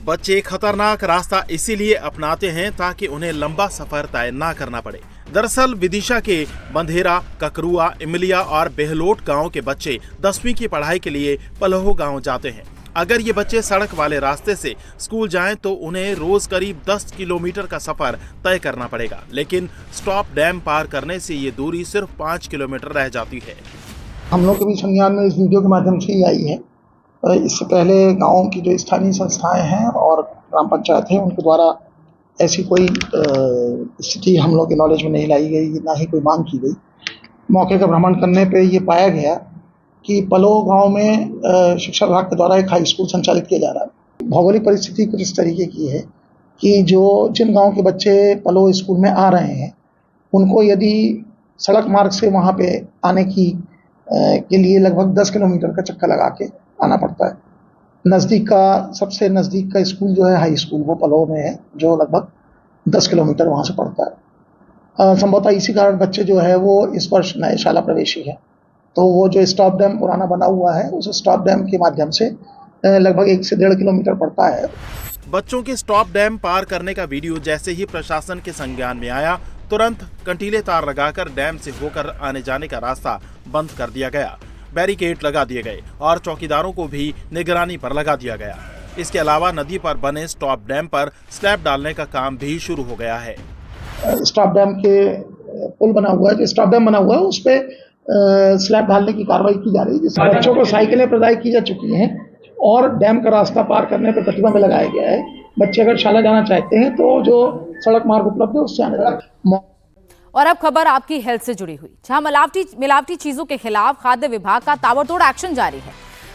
बच्चे खतरनाक रास्ता इसीलिए अपनाते हैं ताकि उन्हें लंबा सफर तय ना करना पड़े। दरअसल विदिशा के बंधेरा, ककरुआ, इमलिया और बेहलोट गांव के बच्चे 10वीं की पढ़ाई के लिए पलहो गांव जाते हैं। अगर ये बच्चे सड़क वाले रास्ते से स्कूल जाएं तो उन्हें रोज करीब 10 किलोमीटर का सफर तय करना पड़ेगा, लेकिन स्टॉप डैम पार करने से ये दूरी सिर्फ 5 किलोमीटर रह जाती है। हम लोग के भी संज्ञान में इस वीडियो के माध्यम से ही आई है। इससे पहले गाँव की जो स्थानीय संस्थाएं हैं और ग्राम पंचायत है उनके द्वारा ऐसी कोई स्थिति हम लोग के नॉलेज में नहीं लाई गई, ना ही कोई मांग की गई। मौके का भ्रमण करने पे ये पाया गया कि पलो गांव में शिक्षा विभाग के द्वारा एक हाई स्कूल संचालित किया जा रहा है। भौगोलिक परिस्थिति कुछ इस तरीके की है कि जिन गांव के बच्चे पलो स्कूल में आ रहे हैं उनको यदि सड़क मार्ग से वहां पे आने के लिए लगभग 10 किलोमीटर का चक्कर लगा के आना पड़ता है। सबसे नज़दीक का स्कूल जो है हाई स्कूल वो पलो में है, जो लगभग 10 किलोमीटर वहाँ से पड़ता है। संभवतः इसी कारण बच्चे जो है वो इस वर्ष नए शाला प्रवेशी हैं, तो वो जो स्टॉप डैम पुराना बना हुआ है उस स्टॉप डैम के माध्यम से लगभग 1 से 1.5 किलोमीटर पड़ता है। बच्चों के स्टॉप डैम पार करने का वीडियो जैसे ही प्रशासन के संज्ञान में आया, तुरंत कंटीले तार लगाकर डैम से होकर आने जाने का रास्ता बंद कर दिया गया, बैरिकेड लगा दिए गए और चौकीदारों को भी निगरानी पर लगा दिया गया। इसके अलावा नदी पर बने स्टॉप डैम पर स्लैब डालने का काम भी शुरू हो गया है। स्टॉप डैम के पुल बना हुआ है, जो स्टॉप डैम बना हुआ है उस पे स्लैब डालने की कार्रवाई की जा रही है, जिसमें बच्चों को साइकिलें प्रदाय की जा चुकी हैं और डैम का रास्ता पार करने पर प्रतिबंध लगाया गया है। बच्चे अगर शाला जाना चाहते हैं तो जो सड़क मार्ग उपलब्ध है उससे आने। और अब खबर आपकी हेल्थ से जुड़ी हुई, जहां मिलावटी चीजों के खिलाफ खाद्य विभाग का ताबड़तोड़ एक्शन जारी है।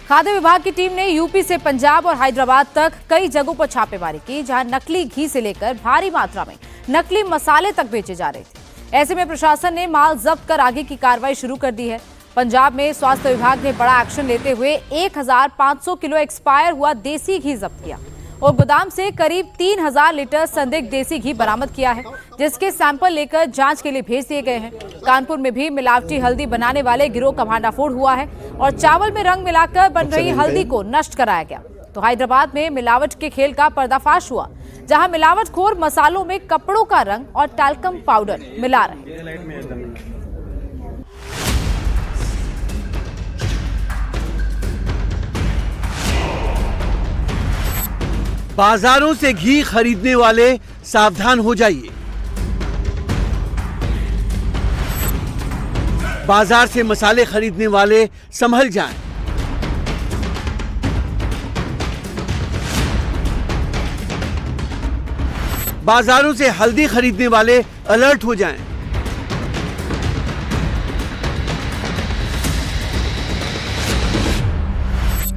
खाद्य विभाग की टीम ने यूपी से पंजाब और हैदराबाद तक कई जगहों पर छापेमारी की, जहां नकली घी से लेकर भारी मात्रा में नकली मसाले तक बेचे जा रहे थे। ऐसे में प्रशासन ने माल जब्त कर आगे की कार्रवाई शुरू कर दी है। पंजाब में स्वास्थ्य विभाग ने बड़ा एक्शन लेते हुए 1500 किलो एक्सपायर हुआ देसी घी जब्त किया और गोदाम से करीब 3000 लीटर संदिग्ध देसी घी बरामद किया है, जिसके सैंपल लेकर जांच के लिए भेज दिए गए हैं। कानपुर में भी मिलावटी हल्दी बनाने वाले गिरोह का भांडाफोड़ हुआ है और चावल में रंग मिलाकर बन रही हल्दी को नष्ट कराया गया। तो हैदराबाद में मिलावट के खेल का पर्दाफाश हुआ, जहां मिलावटखोर मसालों में कपड़ों का रंग और टाल्कम पाउडर मिला रहे। बाजारों से घी खरीदने वाले सावधान हो जाइए। बाजार से मसाले खरीदने वाले संभल जाएं। बाजारों से हल्दी खरीदने वाले अलर्ट हो जाएं।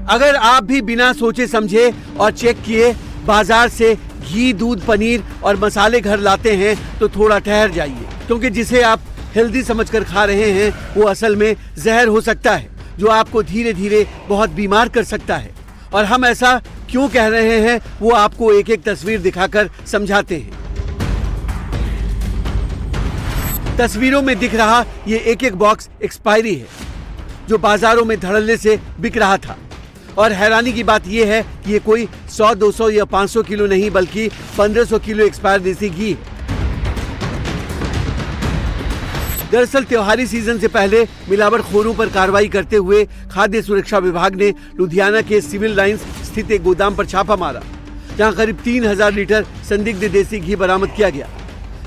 अगर आप भी बिना सोचे समझे और चेक किए बाजार से घी, दूध, पनीर और मसाले घर लाते हैं तो थोड़ा ठहर जाइए, क्योंकि जिसे आप हेल्दी समझकर खा रहे हैं वो असल में जहर हो सकता है, जो आपको धीरे धीरे बहुत बीमार कर सकता है। और हम ऐसा क्यों कह रहे हैं वो आपको एक एक तस्वीर दिखाकर समझाते हैं। तस्वीरों में दिख रहा ये एक एक बॉक्स एक्सपायरी है, जो बाजारों में धड़ल्ले से बिक रहा था। और हैरानी की बात यह है कि ये कोई 100, 200 या 500 किलो नहीं, बल्कि 1500 किलो एक्सपायर देसी घी है। दरअसल त्योहारी सीजन से पहले मिलावटखोरों पर कार्रवाई करते हुए खाद्य सुरक्षा विभाग ने लुधियाना के सिविल लाइंस स्थित एक गोदाम पर छापा मारा, जहां करीब 3000 लीटर संदिग्ध देसी घी बरामद किया गया।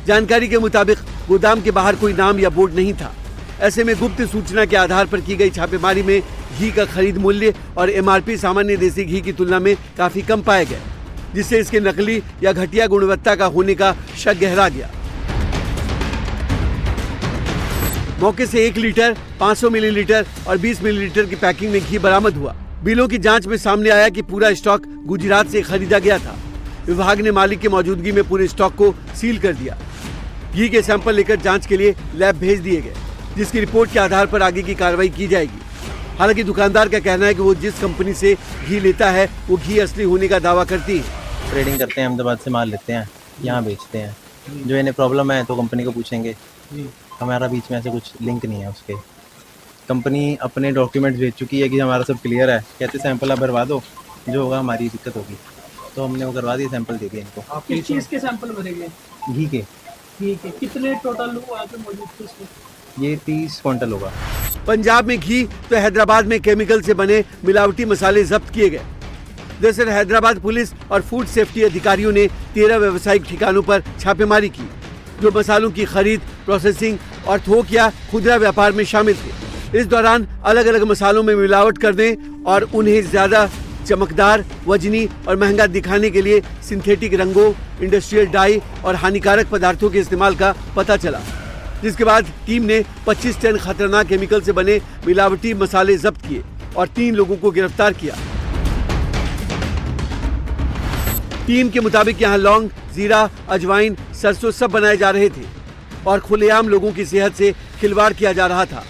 जानकारी के मुताबिक गोदाम के बाहर कोई नाम या बोर्ड नहीं था। ऐसे में गुप्त सूचना के आधार पर की गई छापेमारी में घी का खरीद मूल्य और एमआरपी सामान्य देसी घी की तुलना में काफी कम पाया गया, जिससे इसके नकली या घटिया गुणवत्ता का होने का शक गहरा गया। मौके से 1 लीटर, 500 मिलीलीटर और 20 मिलीलीटर की पैकिंग में घी बरामद हुआ। बिलों की जांच में सामने आया कि पूरा स्टॉक गुजरात से खरीदा गया था। विभाग ने मालिक की मौजूदगी में पूरे स्टॉक को सील कर दिया। घी के सैंपल लेकर जांच के लिए लैब भेज दिए गए, जिसकी रिपोर्ट के आधार पर आगे की कार्रवाई की जाएगी। हालांकि दुकानदार का कहना है कि वो जिस कंपनी से घी लेता है वो घी असली होने का दावा करती है। ट्रेडिंग करते हैं, अहमदाबाद से माल लेते हैं, यहाँ बेचते हैं। जो इन्हें प्रॉब्लम है तो कंपनी को पूछेंगे, हमारा बीच में ऐसे कुछ लिंक नहीं है उसके। कंपनी अपने डॉक्यूमेंट्स भेज चुकी है कि हमारा सब क्लियर है, कहते सैंपल आप भरवा दो, जो होगा हमारी दिक्कत होगी। तो हमने वो करवा दिए, सैंपल दे दिए इनको। किस चीज़ के सैंपल भरेंगे? घी के। ठीक है, कितने टोटल वहाँ पे मौजूद थे इसमें? ये 30 क्विंटल होगा। पंजाब में घी तो हैदराबाद में केमिकल से बने मिलावटी मसाले जब्त किए गए। दरअसल हैदराबाद पुलिस और फूड सेफ्टी अधिकारियों ने 13 व्यावसायिक ठिकानों पर छापेमारी की, जो मसालों की खरीद, प्रोसेसिंग और थोक या खुदरा व्यापार में शामिल थे। इस दौरान अलग अलग मसालों में मिलावट करने और उन्हें ज्यादा चमकदार, वजनी और महंगा दिखाने के लिए सिंथेटिक रंगों, इंडस्ट्रियल डाई और हानिकारक पदार्थों के इस्तेमाल का पता चला। जिसके बाद टीम ने 25 टन खतरनाक केमिकल से बने मिलावटी मसाले जब्त किए और 3 लोगों को गिरफ्तार किया। टीम के मुताबिक यहां लौंग, जीरा, अजवाइन, सरसों सब बनाए जा रहे थे और खुलेआम लोगों की सेहत से खिलवाड़ किया जा रहा था।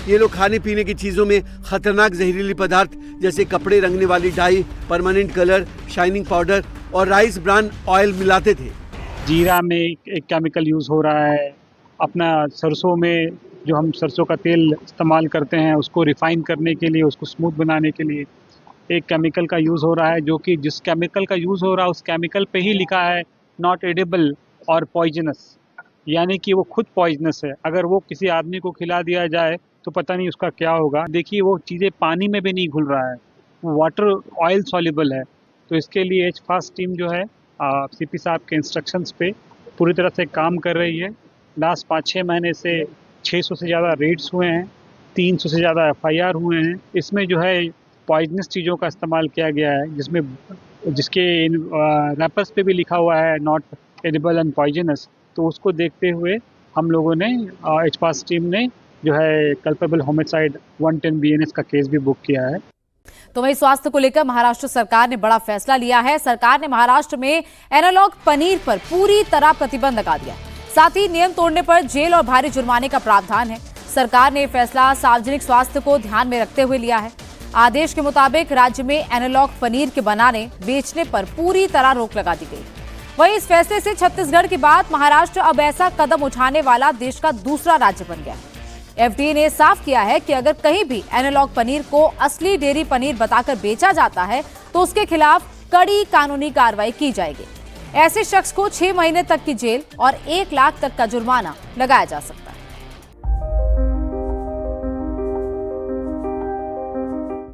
ये लोग खाने पीने की चीजों में खतरनाक जहरीली पदार्थ जैसे कपड़े रंगने वाली dye, permanent colour, shining powder और राइस ब्रान ऑयल मिलाते थे। जीरा में एक केमिकल यूज हो रहा है, अपना सरसों में जो हम सरसों का तेल इस्तेमाल करते हैं उसको रिफाइन करने के लिए, उसको स्मूथ बनाने के लिए एक केमिकल का यूज़ हो रहा है, जो कि जिस केमिकल का यूज़ हो रहा है उस केमिकल पे ही लिखा है नॉट एडिबल और पॉइजनस, यानी कि वो खुद पॉइजनस है। अगर वो किसी आदमी को खिला दिया जाए तो पता नहीं उसका क्या होगा। देखिए वो चीज़ें पानी में भी नहीं घुल रहा है, वो वाटर ऑयल सॉल्युबल है। तो इसके लिए एचफास्ट टीम जो है सीपी साहब के इंस्ट्रक्शंस पे पूरी तरह से काम कर रही है। लास्ट 5-6 महीने से 600 से ज़्यादा रेड्स हुए हैं, 300 से ज़्यादा FIR हुए हैं। इसमें जो है पॉइजनस चीज़ों का इस्तेमाल किया गया है, जिसके रैपर्स पे भी लिखा हुआ है नॉट एडिबल एंड पॉइजनस। तो उसको देखते हुए हम लोगों ने एचपास टीम ने जो है कल्पेबल होमिसाइड 110 BNS का केस भी बुक किया है। तो वहीं स्वास्थ्य को लेकर महाराष्ट्र सरकार ने बड़ा फैसला लिया है। सरकार ने महाराष्ट्र में एनालॉग पनीर पर पूरी तरह प्रतिबंध लगा दिया, साथ ही नियम तोड़ने पर जेल और भारी जुर्माने का प्रावधान है। सरकार ने फैसला सार्वजनिक स्वास्थ्य को ध्यान में रखते हुए लिया है। आदेश के मुताबिक राज्य में एनालॉग पनीर के बनाने बेचने पर पूरी तरह रोक लगा दी गई। वहीं इस फैसले से छत्तीसगढ़ के बाद महाराष्ट्र अब ऐसा कदम उठाने वाला देश का दूसरा राज्य बन गया। FDA ने साफ किया है कि अगर कहीं भी एनालॉग पनीर को असली डेयरी पनीर बताकर बेचा जाता है तो उसके खिलाफ कड़ी कानूनी कार्रवाई की जाएगी। ऐसे शख्स को 6 महीने तक की जेल और 1 लाख तक का जुर्माना लगाया जा सकता है।